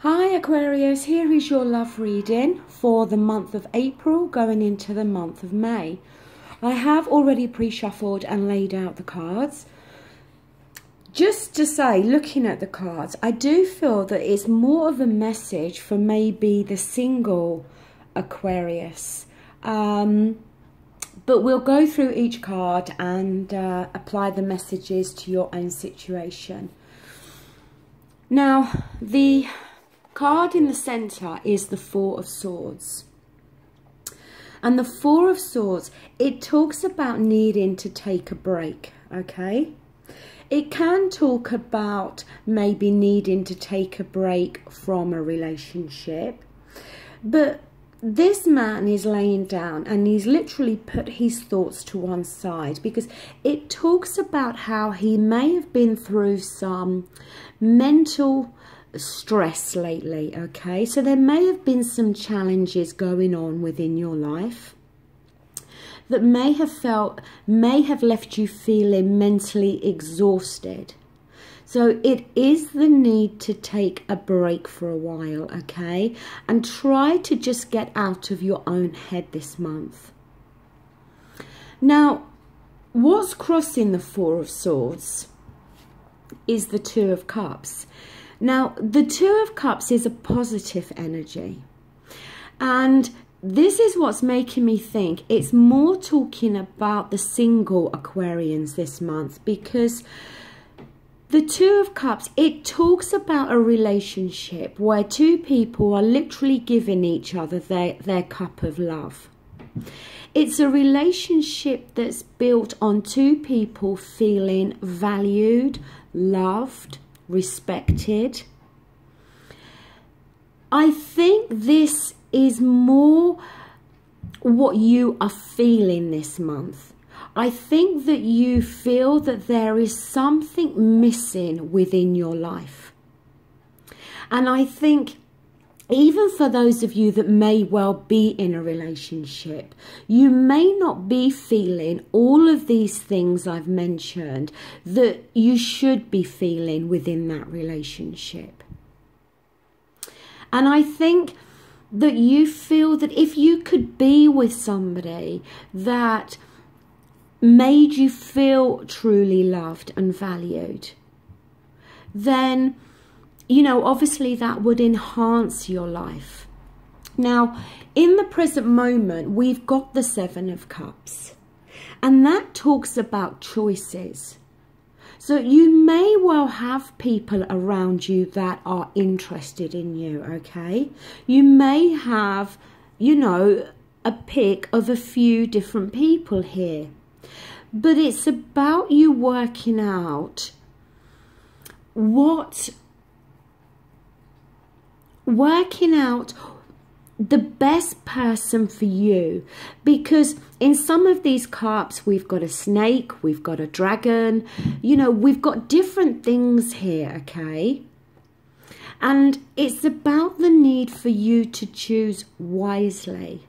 Hi Aquarius, here is your love reading for the month of April going into the month of May. I have already pre-shuffled and laid out the cards. Just to say, looking at the cards, I do feel that it's more of a message for maybe the single Aquarius. But we'll go through each card and apply the messages to your own situation. Now, the card in the center is the Four of Swords. And the Four of Swords, it talks about needing to take a break, okay? It can talk about maybe needing to take a break from a relationship. But this man is laying down and he's literally put his thoughts to one side, because it talks about how he may have been through some mental stress lately, okay? So there may have been some challenges going on within your life that may have left you feeling mentally exhausted. So it is the need to take a break for a while, okay? And try to just get out of your own head this month. Now, what's crossing the Four of Swords is the Two of Cups. Now, the Two of Cups is a positive energy. And this is what's making me think it's more talking about the single Aquarians this month, because the Two of Cups, it talks about a relationship where two people are literally giving each other their cup of love. It's a relationship that's built on two people feeling valued, loved, respected. I think this is more what you are feeling this month. I think that you feel that there is something missing within your life. And I think even for those of you that may well be in a relationship, you may not be feeling all of these things I've mentioned that you should be feeling within that relationship. And I think that you feel that if you could be with somebody that made you feel truly loved and valued, then, you know, obviously that would enhance your life. Now, in the present moment, we've got the Seven of Cups, and that talks about choices. So you may well have people around you that are interested in you, okay? You may have, you know, a pick of a few different people here. But it's about you working out the best person for you, because in some of these cards we've got a snake, we've got a dragon, you know, we've got different things here, okay? And it's about the need for you to choose wisely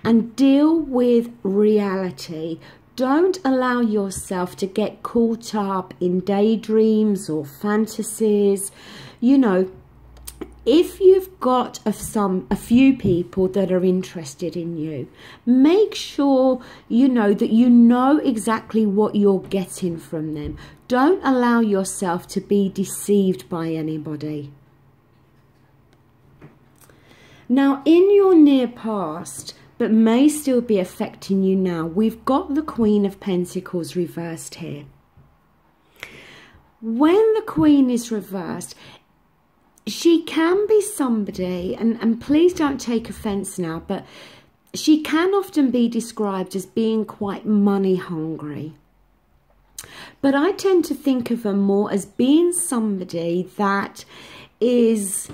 and deal with reality. Don't allow yourself to get caught up in daydreams or fantasies. You know, if you've got a few people that are interested in you, make sure you know exactly what you're getting from them. Don't allow yourself to be deceived by anybody. Now, in your near past, but may still be affecting you now, we've got the Queen of Pentacles reversed here. When the Queen is reversed, she can be somebody, and please don't take offense now, but she can often be described as being quite money hungry. But I tend to think of her more as being somebody that is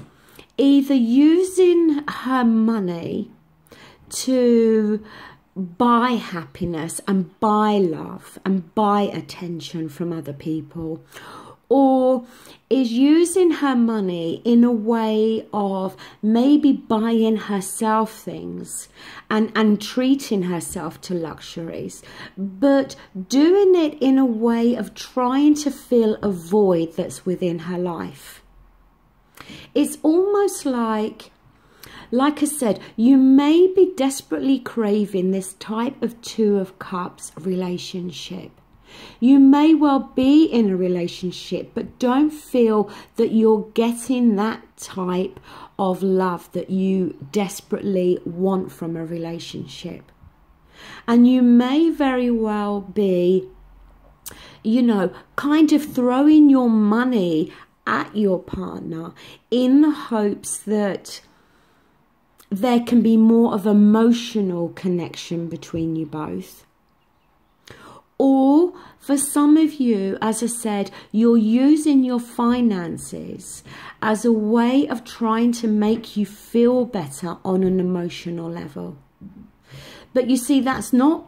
either using her money to buy happiness and buy love and buy attention from other people, or is using her money in a way of maybe buying herself things and treating herself to luxuries, but doing it in a way of trying to fill a void that's within her life. it's almost like I said, you may be desperately craving this type of Two of Cups relationship. You may well be in a relationship, but don't feel that you're getting that type of love that you desperately want from a relationship. And you may very well be, you know, kind of throwing your money at your partner in the hopes that there can be more of emotional connection between you both. Or for some of you, as I said, you're using your finances as a way of trying to make you feel better on an emotional level. But you see, that's not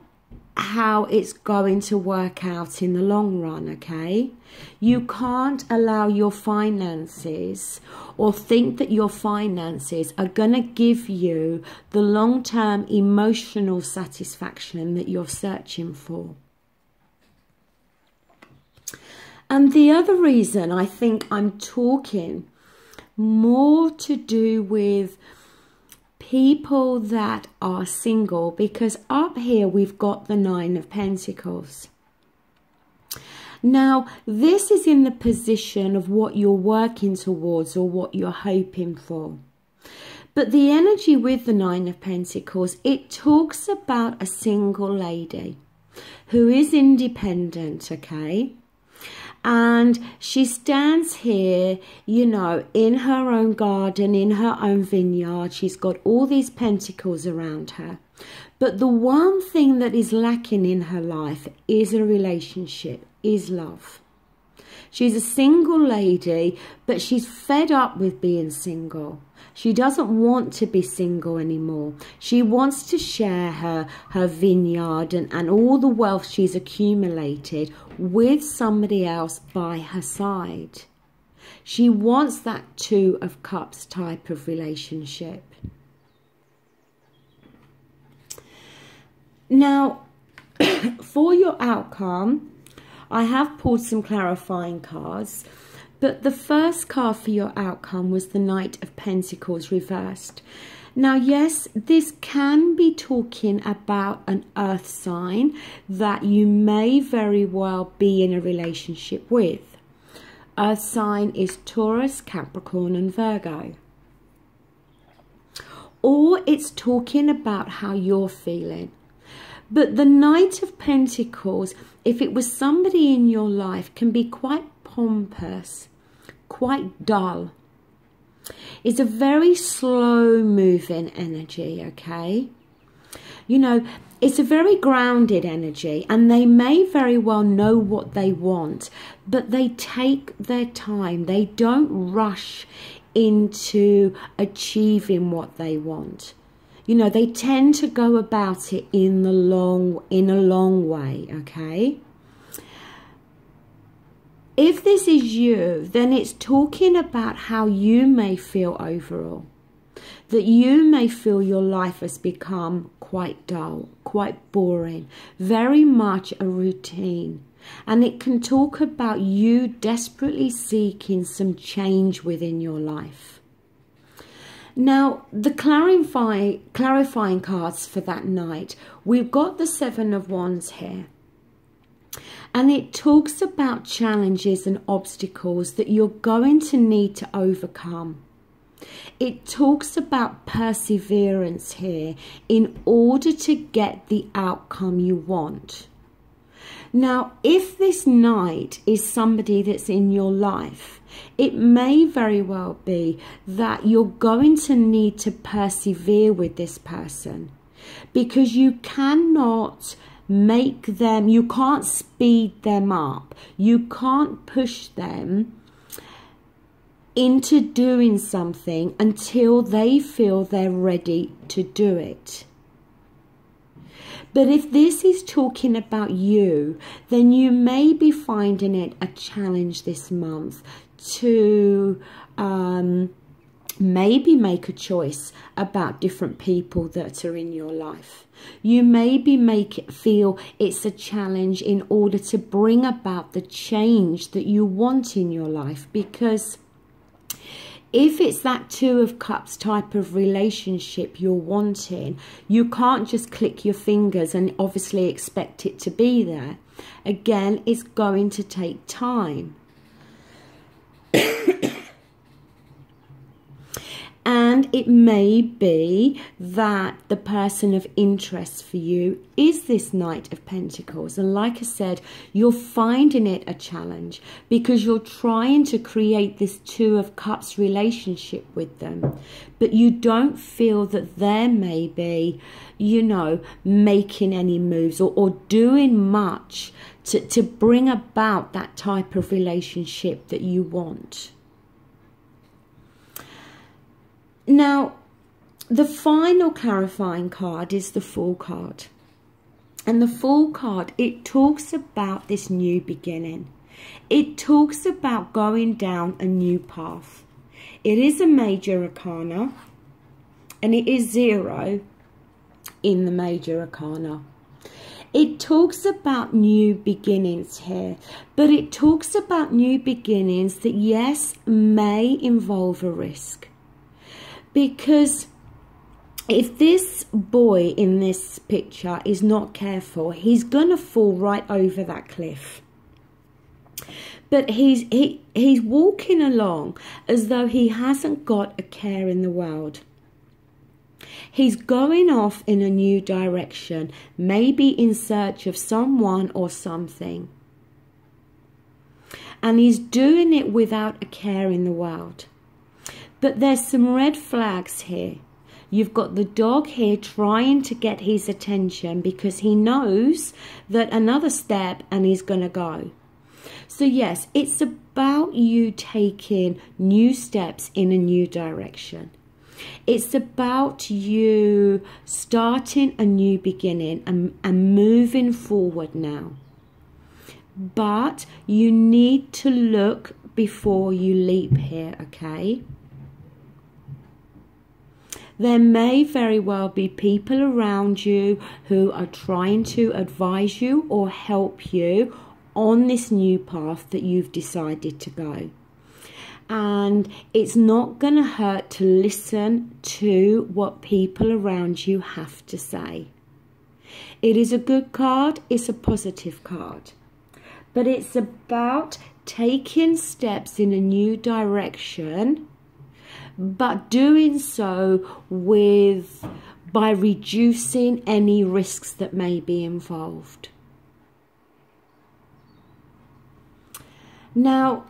how it's going to work out in the long run, okay? You can't allow your finances or think that your finances are going to give you the long-term emotional satisfaction that you're searching for. And the other reason I think I'm talking more to do with people that are single, because up here we've got the Nine of Pentacles. Now, this is in the position of what you're working towards or what you're hoping for. But the energy with the Nine of Pentacles, it talks about a single lady who is independent, okay? And she stands here, you know, in her own garden, in her own vineyard. She's got all these pentacles around her. But the one thing that is lacking in her life is a relationship, is love. She's a single lady, but she's fed up with being single. She doesn't want to be single anymore. She wants to share her vineyard and all the wealth she's accumulated with somebody else by her side. She wants that Two of Cups type of relationship. Now, for your outcome, I have pulled some clarifying cards, but the first card for your outcome was the Knight of Pentacles reversed. Now, yes, this can be talking about an earth sign that you may very well be in a relationship with. Earth sign is Taurus, Capricorn and Virgo. Or it's talking about how you're feeling. But the Knight of Pentacles, if it was somebody in your life, can be quite pompous, quite dull. It's a very slow moving energy, okay? You know, it's a very grounded energy, and they may very well know what they want, but they take their time. They don't rush into achieving what they want. You know, they tend to go about it in a long way, okay? If this is you, then it's talking about how you may feel overall. That you may feel your life has become quite dull, quite boring, very much a routine. And it can talk about you desperately seeking some change within your life. Now, the clarifying cards for that night, we've got the Seven of Wands here. And it talks about challenges and obstacles that you're going to need to overcome. It talks about perseverance here in order to get the outcome you want. Now, if this knight is somebody that's in your life, it may very well be that you're going to need to persevere with this person, because you cannot make them, you can't speed them up, you can't push them into doing something until they feel they're ready to do it. But if this is talking about you, then you may be finding it a challenge this month to maybe make a choice about different people that are in your life. You maybe feel it's a challenge in order to bring about the change that you want in your life, because if it's that Two of Cups type of relationship you're wanting, you can't just click your fingers and obviously expect it to be there. Again, it's going to take time. And it may be that the person of interest for you is this Knight of Pentacles. And like I said, you're finding it a challenge because you're trying to create this Two of Cups relationship with them. But you don't feel that they're maybe, you know, making any moves or doing much to bring about that type of relationship that you want. Now, the final clarifying card is the Fool card. And the Fool card, it talks about this new beginning. It talks about going down a new path. It is a major arcana, and it is 0 in the major arcana. It talks about new beginnings here, but it talks about new beginnings that, yes, may involve a risk. Because if this boy in this picture is not careful, he's going to fall right over that cliff. But he's walking along as though he hasn't got a care in the world. He's going off in a new direction, maybe in search of someone or something. And he's doing it without a care in the world. But there's some red flags here. You've got the dog here trying to get his attention because he knows that another step and he's going to go. So yes, it's about you taking new steps in a new direction. It's about you starting a new beginning and moving forward now. But you need to look before you leap here, okay? There may very well be people around you who are trying to advise you or help you on this new path that you've decided to go. And it's not going to hurt to listen to what people around you have to say. It is a good card, it's a positive card. But it's about taking steps in a new direction, but doing so by reducing any risks that may be involved. Now,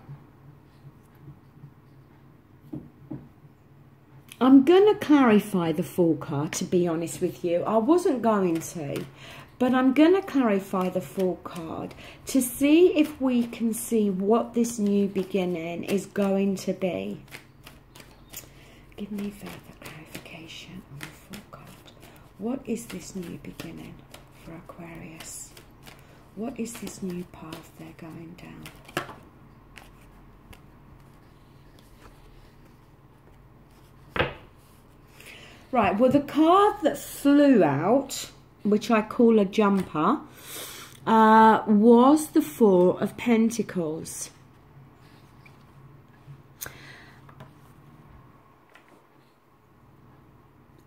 I'm going to clarify the Fool card, to be honest with you. I wasn't going to, but I'm going to clarify the Fool card to see if we can see what this new beginning is going to be. Give me further clarification on the Fool card. What is this new beginning for Aquarius? What is this new path they're going down? Right, well, the card that flew out, which I call a jumper, was the Four of Pentacles.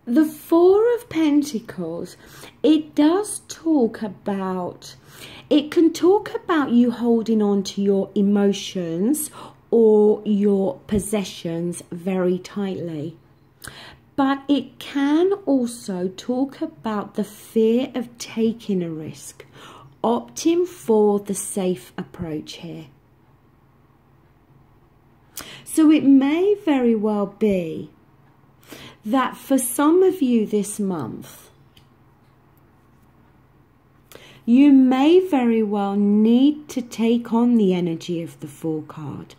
The Four of Pentacles, it does talk about, it can talk about you holding on to your emotions or your possessions very tightly. But it can also talk about the fear of taking a risk, opting for the safe approach here. So it may very well be that for some of you this month, you may very well need to take on the energy of the Fool card.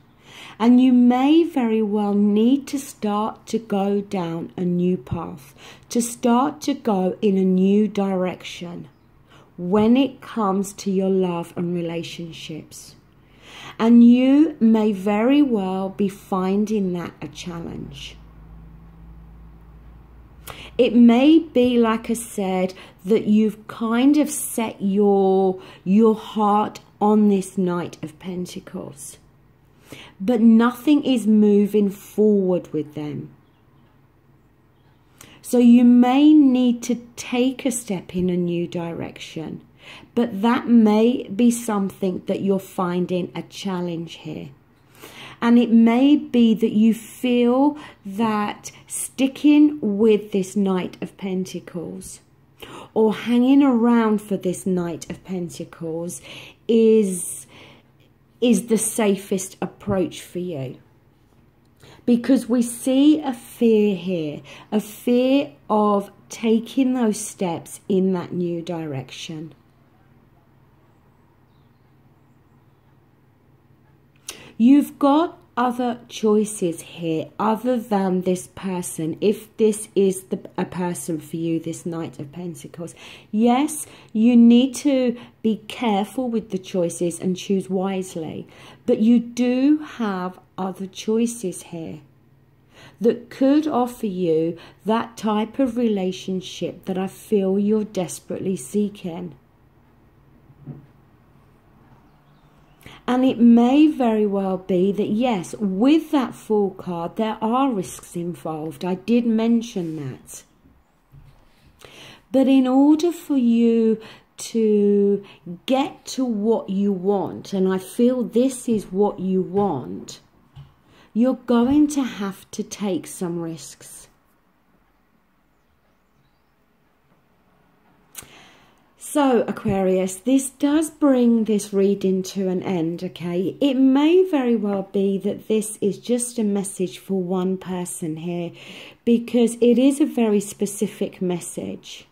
And you may very well need to start to go down a new path, to start to go in a new direction when it comes to your love and relationships. And you may very well be finding that a challenge. It may be, like I said, that you've kind of set your heart on this Knight of Pentacles. but nothing is moving forward with them. So you may need to take a step in a new direction, but that may be something that you're finding a challenge here. And it may be that you feel that sticking with this Knight of Pentacles or hanging around for this Knight of Pentacles is the safest approach for you. Because we see a fear here, a fear of taking those steps in that new direction. You've got other choices here other than this person, if this is a person for you, this Knight of Pentacles. Yes, you need to be careful with the choices and choose wisely, but you do have other choices here that could offer you that type of relationship that I feel you're desperately seeking. And it may very well be that, yes, with that Fool card, there are risks involved. I did mention that. But in order for you to get to what you want, and I feel this is what you want, you're going to have to take some risks. So, Aquarius, this does bring this reading to an end, okay? It may very well be that this is just a message for one person here, because it is a very specific message.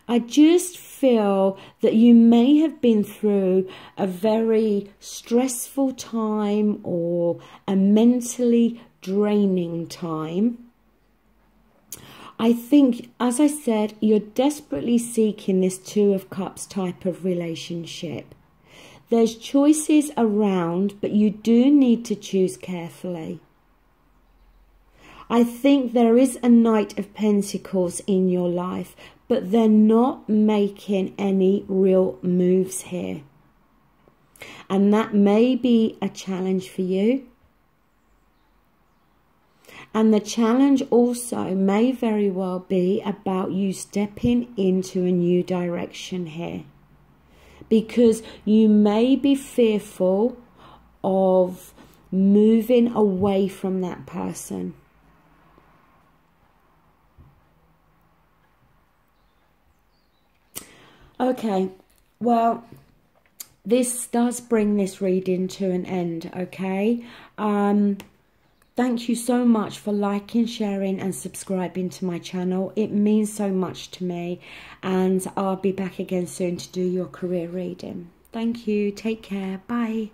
I just feel that you may have been through a very stressful time or a mentally draining time. I think, as I said, you're desperately seeking this Two of Cups type of relationship. There's choices around, but you do need to choose carefully. I think there is a Knight of Pentacles in your life, but they're not making any real moves here. And that may be a challenge for you. And the challenge also may very well be about you stepping into a new direction here. Because you may be fearful of moving away from that person. Okay, well, this does bring this reading to an end, okay? Thank you so much for liking, sharing and subscribing to my channel. It means so much to me, and I'll be back again soon to do your career reading. Thank you. Take care. Bye.